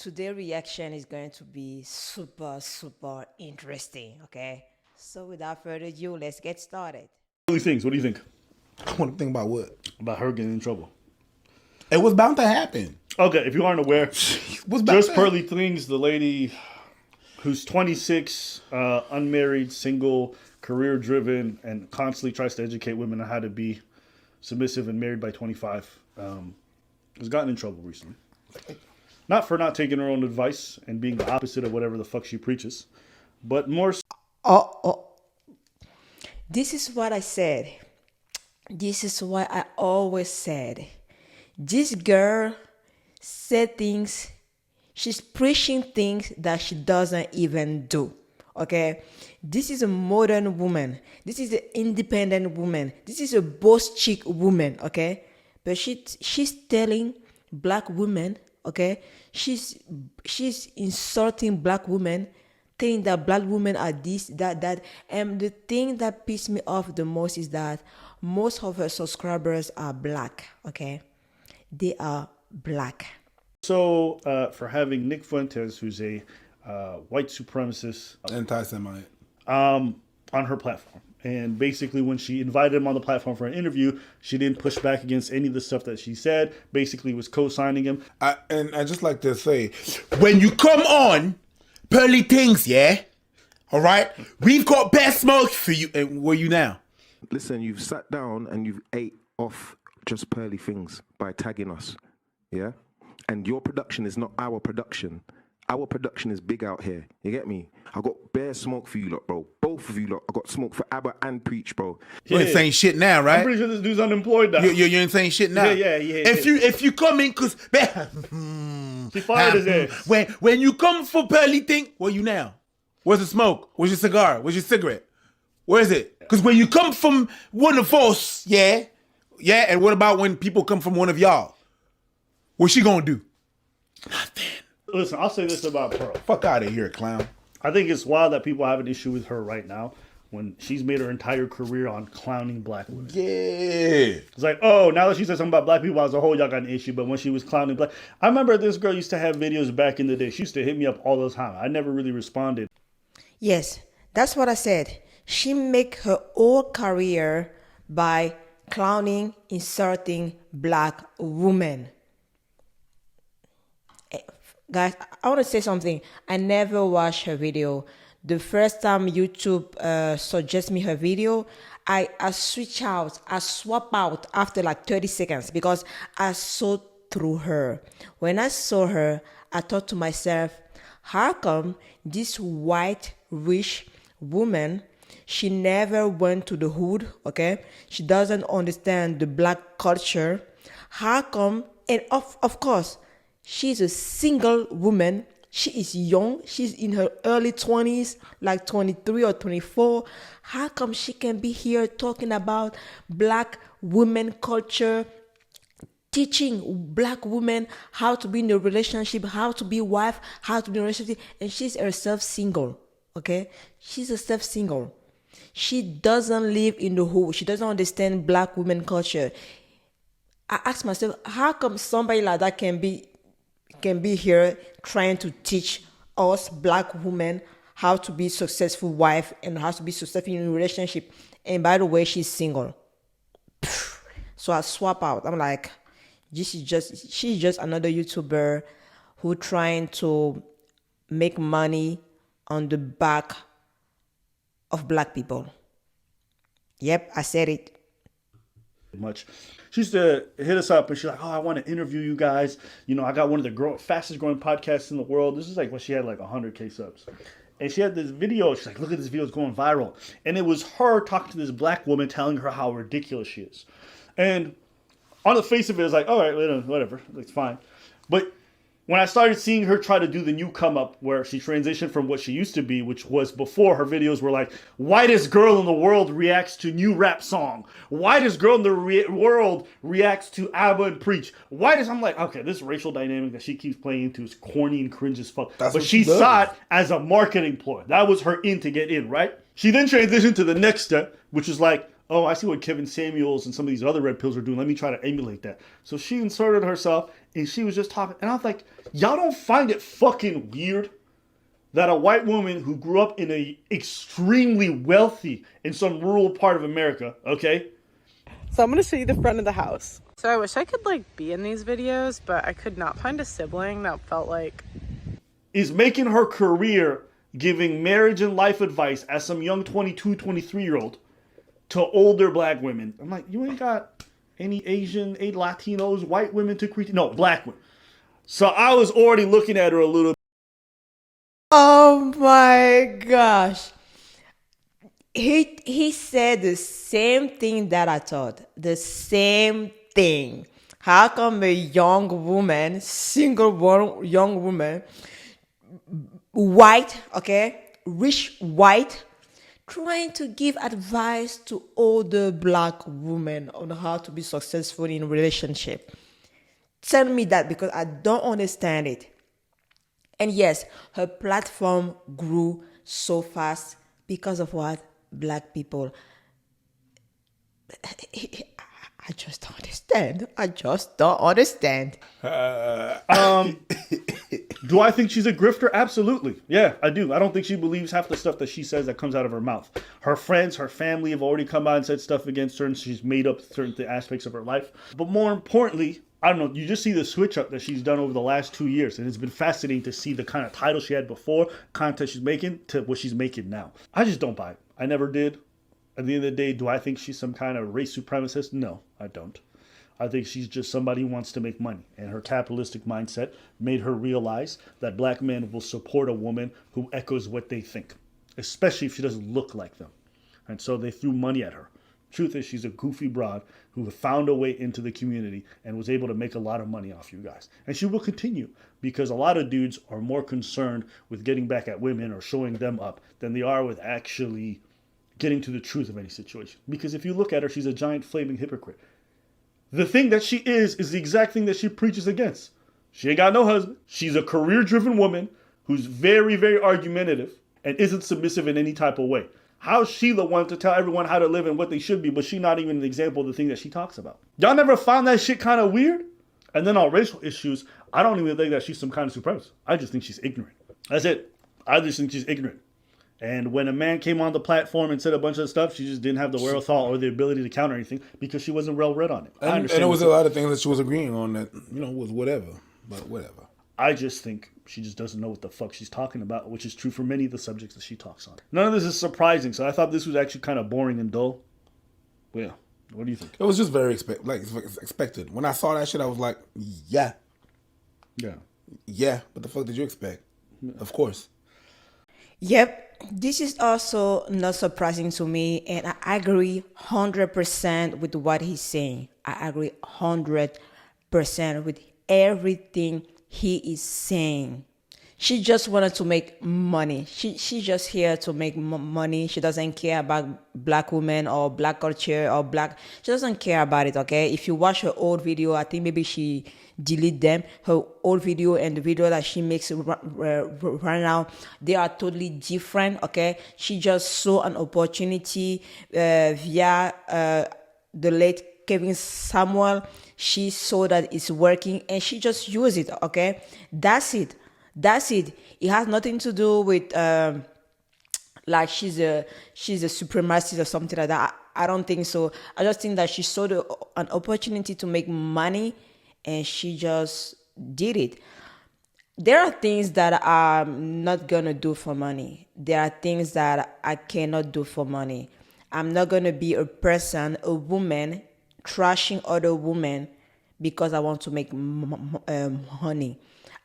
Today's reaction is going to be super, super interesting, okay? So without further ado, let's get started. Things. What do you think I want to think about what? about her getting in trouble? It was bound to happen. Okay, if you aren't aware, What's Just Pearly Things, the lady who's 26, unmarried, single, career-driven, and constantly tries to educate women on how to be submissive and married by 25, has gotten in trouble recently. Not for not taking her own advice and being the opposite of whatever the fuck she preaches, but more This is what I said. This is what I always said. This girl said things, she's preaching things that she doesn't even do. Okay? This is a modern woman. This is an independent woman. This is a boss chick woman. Okay? But she's telling black women, okay? She's insulting black women, saying that black women are this, that. And the thing that pisses me off the most is that most of her subscribers are black, okay? They are black. so for having Nick Fuentes, who's a white supremacist, Anti-Semite. on her platform. And basically, when she invited him on the platform for an interview, she didn't push back against any of the stuff that she said. Basically, was co-signing him. And I just like to say, when you come on, Pearly Things, yeah? All right? We've got best smoke for you. And where you now? Listen, you've sat down and you've ate off Just Pearly Things by tagging us, yeah? And your production is not our production. Our production is big out here. You get me? I got bare smoke for you lot, bro. Both of you lot. I got smoke for Abba and Preach, bro. You ain't saying shit now, right? I'm pretty sure this dude's unemployed now. You ain't saying shit now. Yeah. If you come in, cause She fired his ass. when you come for Pearly Thing, where you now? Where's the smoke? Where's your cigar? Where's your cigarette? Where is it? Because when you come from one of us, yeah. And what about when people come from one of y'all? What's she gonna do? Nothing. Listen, I'll say this about Pearl. Fuck out of here, clown. I think it's wild that people have an issue with her right now when she's made her entire career on clowning black women. Yeah. It's like, oh, now that she said something about black people as a whole, y'all got an issue. But when she was clowning black, I remember this girl used to have videos back in the day. She used to hit me up all the time. I never really responded. Yes, that's what I said. She make her whole career by clowning, insulting black women. Guys, I want to say something. I never watched her video. The first time YouTube suggests me her video, I switch out, I swap out after like 30 seconds because I saw through her. When I saw her, I thought to myself, how come this white, rich woman, she never went to the hood, okay? She doesn't understand the black culture. How come, and of course, she's a single woman. She is young. She's in her early 20s, like 23 or 24. How come she can be here talking about black women culture, teaching black women how to be in a relationship, how to be wife, how to be in a relationship, and she's herself single, okay? She's herself single. She doesn't live in the hood. She doesn't understand black women culture. I ask myself, how come somebody like that can be here trying to teach us black women how to be successful wife and how to be successful in a relationship, and by the way, she's single. So I swap out. I'm like, she's just another YouTuber who trying to make money on the back of black people. Yep, I said it. Much. She used to hit us up and she's like, oh, I want to interview you guys. You know, I got one of the fastest growing podcasts in the world. This is like when she had like 100K subs. And she had this video. She's like, look at this video. It's going viral. And it was her talking to this black woman telling her how ridiculous she is. And on the face of it, it's like, all right, whatever. It's fine. But when I started seeing her try to do the new come up where she transitioned from what she used to be, which was before her videos were like, whitest girl in the world reacts to new rap song. Whitest girl in the world reacts to ABBA and Preach. I'm like, okay, this racial dynamic that she keeps playing into is corny and cringe as fuck. But she saw it as a marketing ploy. That was her in to get in, right? She then transitioned to the next step, which is like, oh, I see what Kevin Samuels and some of these other red pills are doing. Let me try to emulate that. So she inserted herself and she was just talking. And I was like, y'all don't find it fucking weird that a white woman who grew up in a extremely wealthy, in some rural part of America, okay? So I'm gonna show you the front of the house. So I wish I could like be in these videos, but I could not find a sibling that felt like... Is making her career giving marriage and life advice as some young 22, 23-year-old to older black women. I'm like, you ain't got any Asian, any Latinos, white women to critique. No, black women. So I was already looking at her a little. Oh my gosh. He said the same thing that I thought. The same thing. How come a young woman, young woman, white, okay, rich white, trying to give advice to older black women on how to be successful in a relationship? Tell me that, because I don't understand it. And yes, her platform grew so fast because of what? Black people. I just don't understand. I just don't understand. Do I think she's a grifter? Absolutely. Yeah, I do. I don't think she believes half the stuff that she says that comes out of her mouth. Her friends, her family have already come out and said stuff against her, and she's made up certain aspects of her life. But more importantly, I don't know, you just see the switch up that she's done over the last 2 years, and it's been fascinating to see the kind of title she had before, content she's making, to what she's making now. I just don't buy it. I never did. At the end of the day, do I think she's some kind of race supremacist? No, I don't. I think she's just somebody who wants to make money. And her capitalistic mindset made her realize that black men will support a woman who echoes what they think, especially if she doesn't look like them. And so they threw money at her. Truth is, she's a goofy broad who found a way into the community and was able to make a lot of money off you guys. And she will continue, because a lot of dudes are more concerned with getting back at women or showing them up than they are with actually getting to the truth of any situation. Because if you look at her, she's a giant flaming hypocrite. The thing that she is the exact thing that she preaches against. She ain't got no husband. She's a career-driven woman who's very, very argumentative and isn't submissive in any type of way. How's she the one to tell everyone how to live and what they should be, but she's not even an example of the thing that she talks about? Y'all never found that shit kind of weird? And then on racial issues, I don't even think that she's some kind of supremacist. I just think she's ignorant. That's it. I just think she's ignorant. And when a man came on the platform and said a bunch of stuff, she just didn't have the wherewithal or the ability to counter anything because she wasn't well read on it. And it was a lot of things that she was agreeing on that, was whatever. But whatever. I just think she just doesn't know what the fuck she's talking about, which is true for many of the subjects that she talks on. None of this is surprising, so I thought this was actually kind of boring and dull. But yeah, what do you think? It was just very expected. When I saw that shit, I was like, yeah. Yeah. Yeah, what the fuck did you expect? Yeah. Of course. Yep. This is also not surprising to me, and I agree 100% with what he's saying. I agree 100% with everything he is saying. She just wanted to make money. She's just here to make money. She doesn't care about black women or black culture or black. She doesn't care about it, okay? If you watch her old video, I think maybe she delete them. Her old video and the video that she makes right now, they are totally different, okay? She just saw an opportunity via the late Kevin Samuel. She saw that it's working and she just used it, okay? That's it. It has nothing to do with like she's a supremacist or something like that. I don't think so. I just think that she saw an opportunity to make money and she just did it. There are things that I'm not gonna do for money. There are things that I cannot do for money. I'm not gonna be a woman, trashing other women because I want to make money.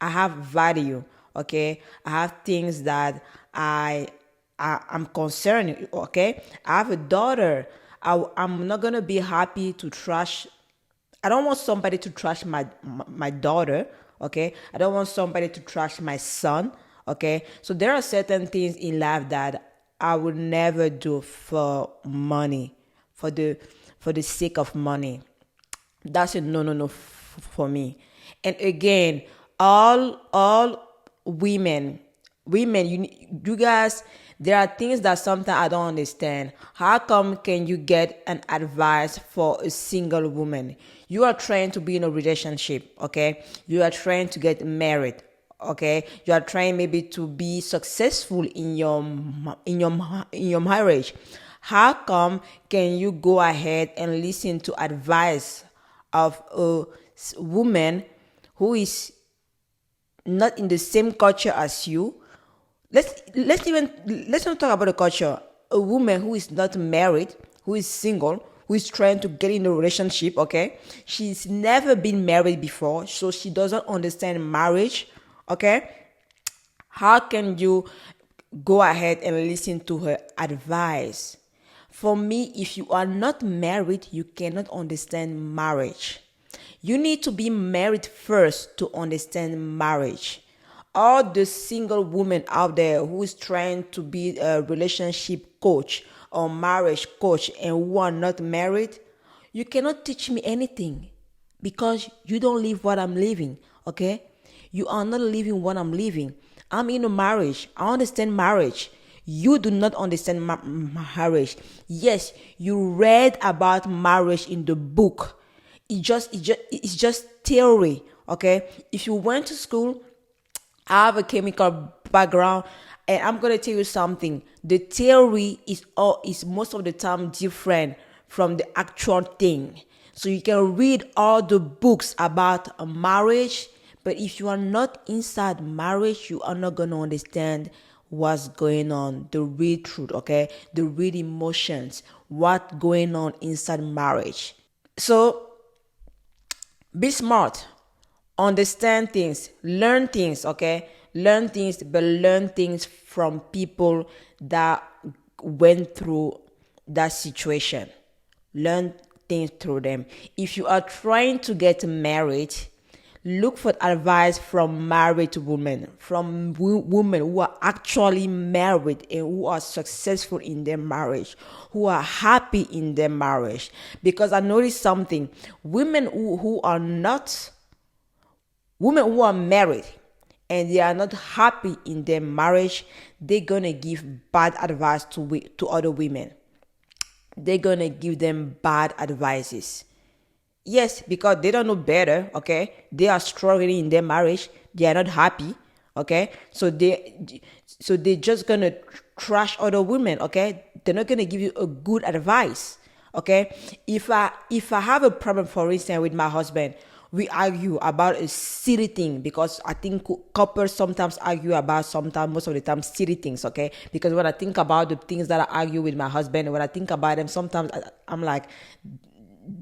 I have value, okay? I have things that I'm concerned, okay? I have a daughter. I'm not gonna be happy to trash. I don't want somebody to trash my daughter, okay? I don't want somebody to trash my son, okay? So there are certain things in life that I would never do for money, for the sake of money. That's a no for me. And again, all women, women, you guys, there are things that sometimes I don't understand. How come can you get an advice for a single woman? You are trying to be in a relationship, okay? You are trying to get married, okay? You are trying maybe to be successful in your marriage. How come can you go ahead and listen to advice of a woman who is not in the same culture as you? Let's not talk about the culture. A woman who is not married, who is single, who is trying to get in a relationship, okay? She's never been married before, so she doesn't understand marriage, okay? How can you go ahead and listen to her advice? For me, if you are not married, you cannot understand marriage. You need to be married first to understand marriage. All the single women out there who is trying to be a relationship coach or marriage coach and who are not married, you cannot teach me anything because you don't live what I'm living, okay? You are not living what I'm living. I'm in a marriage. I understand marriage. You do not understand marriage. Yes, you read about marriage in the book. It's just theory, okay? If you went to school, I have a chemical background, and I'm gonna tell you something. The theory is most of the time different from the actual thing. So you can read all the books about a marriage, but if you are not inside marriage, you are not gonna understand what's going on, the real truth, okay? The real emotions, what's going on inside marriage. So be smart, understand things, learn things, okay? Learn things, but learn things from people that went through that situation. Learn things through them. If you are trying to get married, look for advice from married women, from women who are actually married and who are successful in their marriage, who are happy in their marriage. Because I noticed something, women who are married and they are not happy in their marriage, they're gonna give bad advice to other women. They're gonna give them bad advices. Yes, because they don't know better, okay? They are struggling in their marriage. They are not happy, okay? So they're just gonna trash other women, okay? They're not gonna give you a good advice, okay? If I have a problem, for instance, with my husband, we argue about a silly thing, because I think couples sometimes argue about most of the time silly things, okay? Because when I think about the things that I argue with my husband, when I think about them, sometimes I'm like,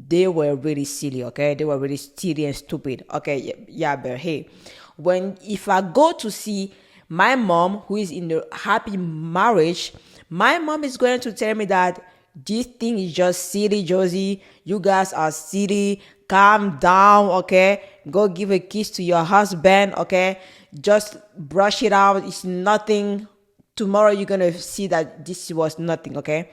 they were really silly, okay? They were really silly and stupid, okay? Yeah, but hey, if I go to see my mom, who is in a happy marriage, my mom is going to tell me that this thing is just silly, Josie. You guys are silly. Calm down, okay? Go give a kiss to your husband, okay? Just brush it out. It's nothing. Tomorrow you're gonna see that this was nothing, okay?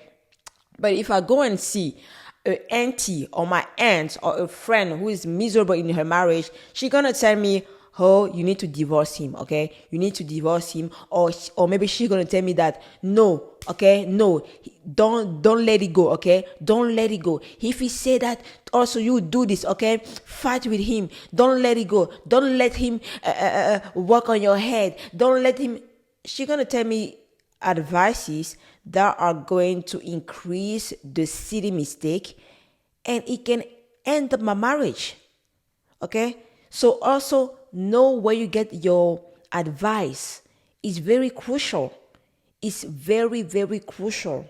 But if I go and see an auntie or my aunt or a friend who is miserable in her marriage, she's gonna tell me, oh, you need to divorce him, okay? You need to divorce him. Or maybe she's gonna tell me that, no, okay, no, don't let it go, okay? Don't let it go. If he say that, also you do this, okay? Fight with him. Don't let it go. Don't let him work on your head. Don't let him. She's gonna tell me advices that are going to increase the silly mistake, and it can end up my marriage, okay? So also know where you get your advice. It's very crucial. It's very, very crucial.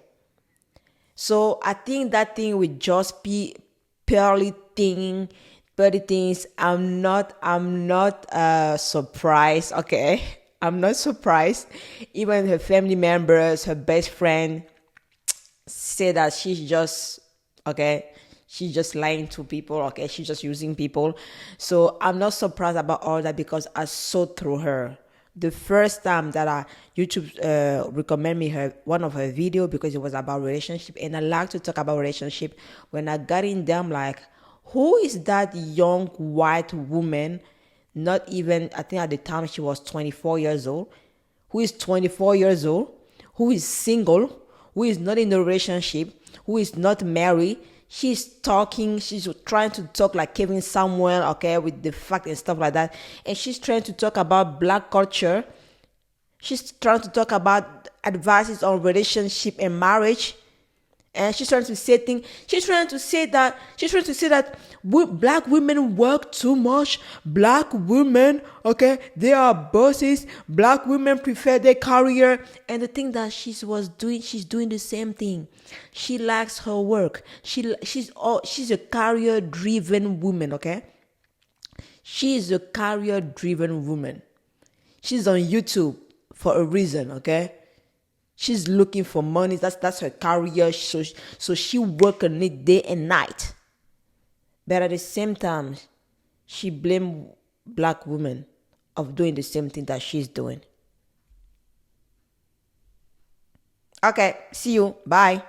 So I think that thing with just purely things, I'm not surprised, okay? I'm not surprised. Even her family members, her best friend say that she's just lying to people, okay? She's just using people. So I'm not surprised about all that, because I saw through her. The first time that YouTube recommend me one of her video, because it was about relationship, and I like to talk about relationship. When I got in there, I'm like, who is that young white woman? Not even, I think at the time she was 24 years old, who is 24 years old, who is single, who is not in a relationship, who is not married. She's trying to talk like Kevin Samuel, okay, with the fact and stuff like that. And she's trying to talk about black culture. She's trying to talk about advices on relationship and marriage. And she's trying to say things. She's trying to say that black women work too much. Black women, okay, they are bosses. Black women prefer their career. And the thing that she's doing the same thing. She likes her work. She's a career-driven woman, okay? She's a career-driven woman. She's on YouTube for a reason, okay? She's looking for money. That's her career. So she work on it day and night. But at the same time, she blame black women of doing the same thing that she's doing. Okay, see you. Bye.